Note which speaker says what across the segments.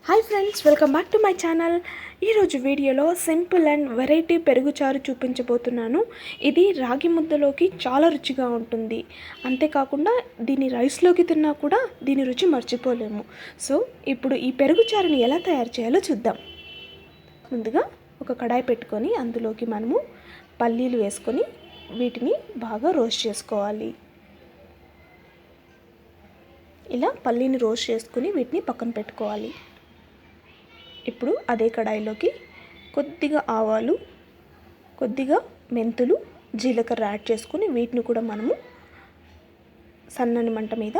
Speaker 1: Hi friends, welcome back to my channel. ఈరోజు వీడియోలో simple and variety పెరుగు చారు చూపించబోతున్నాను. ఇది రాగి ముద్దలోకి చాలా రుచిగా ఉంటుంది. అంతేకాకుండా దీన్ని రైస్లోకి తిన్నా కూడా దీని రుచి మర్చిపోలేము. సో ఇప్పుడు ఈ పెరుగు చారుని ఎలా తయారు చేయాలో చూద్దాం. ముందుగా ఒక కడాయి పెట్టుకొని అందులోకి మనము పల్లీలు వేసుకొని వీటిని బాగా రోస్ట్ చేసుకోవాలి. ఇలా పల్లీని రోస్ట్ చేసుకుని వీటిని పక్కన పెట్టుకోవాలి. ఇప్పుడు అదే కడాయిలోకి కొద్దిగా ఆవాలు, కొద్దిగా మెంతులు, జీలకర్ర యాడ్ చేసుకుని వీటిని కూడా మనము సన్నని మంట మీద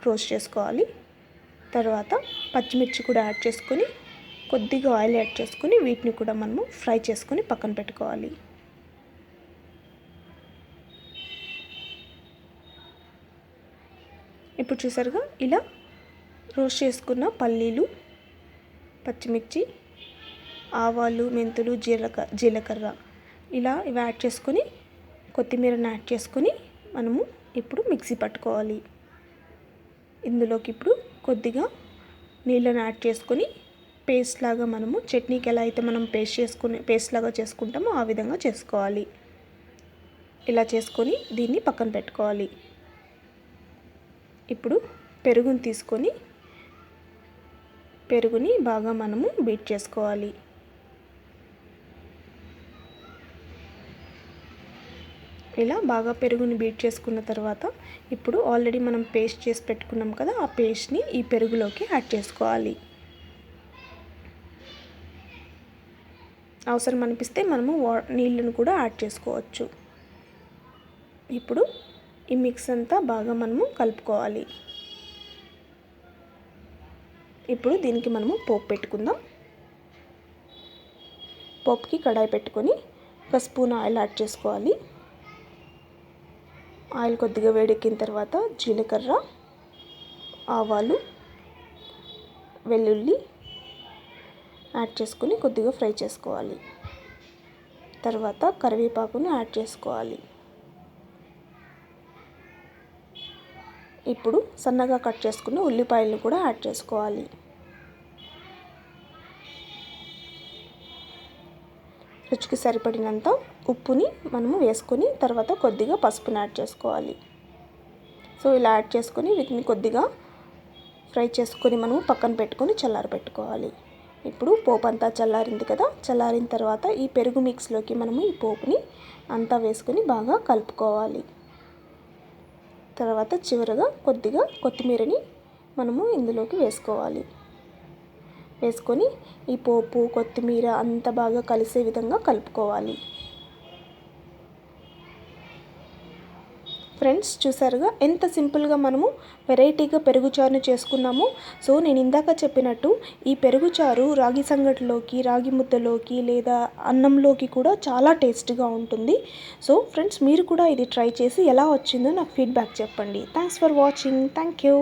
Speaker 1: రోస్ట్ చేసుకోవాలి. తర్వాత పచ్చిమిర్చి కూడా యాడ్ చేసుకొని కొద్దిగా ఆయిల్ యాడ్ చేసుకుని వీటిని కూడా మనము ఫ్రై చేసుకొని పక్కన పెట్టుకోవాలి. ఇప్పుడు చూసారుగా ఇలా రోస్ట్ చేసుకున్న పల్లీలు, పచ్చిమిర్చి, ఆవాలు, మెంతులు, జీలకర్ర ఇలా ఇవి యాడ్ చేసుకొని కొత్తిమీరని యాడ్ చేసుకొని మనము ఇప్పుడు మిక్సీ పట్టుకోవాలి. ఇందులోకి ఇప్పుడు కొద్దిగా నీళ్ళని యాడ్ చేసుకొని పేస్ట్ లాగా మనము చట్నీకి ఎలా అయితే మనం పేస్ట్ లాగా చేసుకుంటామో ఆ విధంగా చేసుకోవాలి. ఇలా చేసుకొని దీన్ని పక్కన పెట్టుకోవాలి. ఇప్పుడు పెరుగుని తీసుకొని పెరుగుని బాగా మనము బీట్ చేసుకోవాలి. ఇలా బాగా పెరుగుని బీట్ చేసుకున్న తర్వాత ఇప్పుడు ఆల్రెడీ మనం పేస్ట్ చేసి పెట్టుకున్నాం కదా, ఆ పేస్ట్ని ఈ పెరుగులోకి యాడ్ చేసుకోవాలి. అవసరం అనిపిస్తే మనము నీళ్ళను కూడా యాడ్ చేసుకోవచ్చు. ఇప్పుడు ఈ మిక్స్ అంతా బాగా మనము కలుపుకోవాలి. ఇప్పుడు దీనికి మనము పోపు పెట్టుకుందాం. పోపుకి కడాయి పెట్టుకొని ఒక స్పూన్ ఆయిల్ యాడ్ చేసుకోవాలి. ఆయిల్ కొద్దిగా వేడెక్కిన తర్వాత జీలకర్ర, ఆవాలు, వెల్లుల్లి యాడ్ చేసుకొని కొద్దిగా ఫ్రై చేసుకోవాలి. తర్వాత కరివేపాకును యాడ్ చేసుకోవాలి. ఇప్పుడు సన్నగా కట్ చేసుకున్న ఉల్లిపాయలను కూడా యాడ్ చేసుకోవాలి. రుచికి సరిపడినంత ఉప్పుని మనము వేసుకొని తర్వాత కొద్దిగా పసుపుని యాడ్ చేసుకోవాలి. సో ఇలా యాడ్ చేసుకొని వీటిని కొద్దిగా ఫ్రై చేసుకొని మనము పక్కన పెట్టుకొని చల్లారబెట్టుకోవాలి. ఇప్పుడు పోపు అంతా చల్లారింది కదా, చల్లారిన తర్వాత ఈ పెరుగు మిక్స్లోకి మనము ఈ పోపుని అంతా వేసుకొని బాగా కలుపుకోవాలి. తర్వాత చివరగా కొద్దిగా కొత్తిమీరని మనము ఇందులోకి వేసుకోవాలి. వేసుకొని ఈ పోపు, కొత్తిమీర అంత బాగా కలిసే విధంగా కలుపుకోవాలి. ఫ్రెండ్స్ చూసారుగా ఎంత సింపుల్గా మనము వెరైటీగా పెరుగు చారుని చేసుకున్నాము. సో నేను ఇందాక చెప్పినట్టు ఈ పెరుగు చారు రాగి సంగటిలోకి, రాగి ముద్దలోకి లేదా అన్నంలోకి కూడా చాలా టేస్ట్గా ఉంటుంది. సో ఫ్రెండ్స్ మీరు కూడా ఇది ట్రై చేసి ఎలా వచ్చిందో నాకు ఫీడ్బ్యాక్ చెప్పండి. Thanks for watching. Thank you.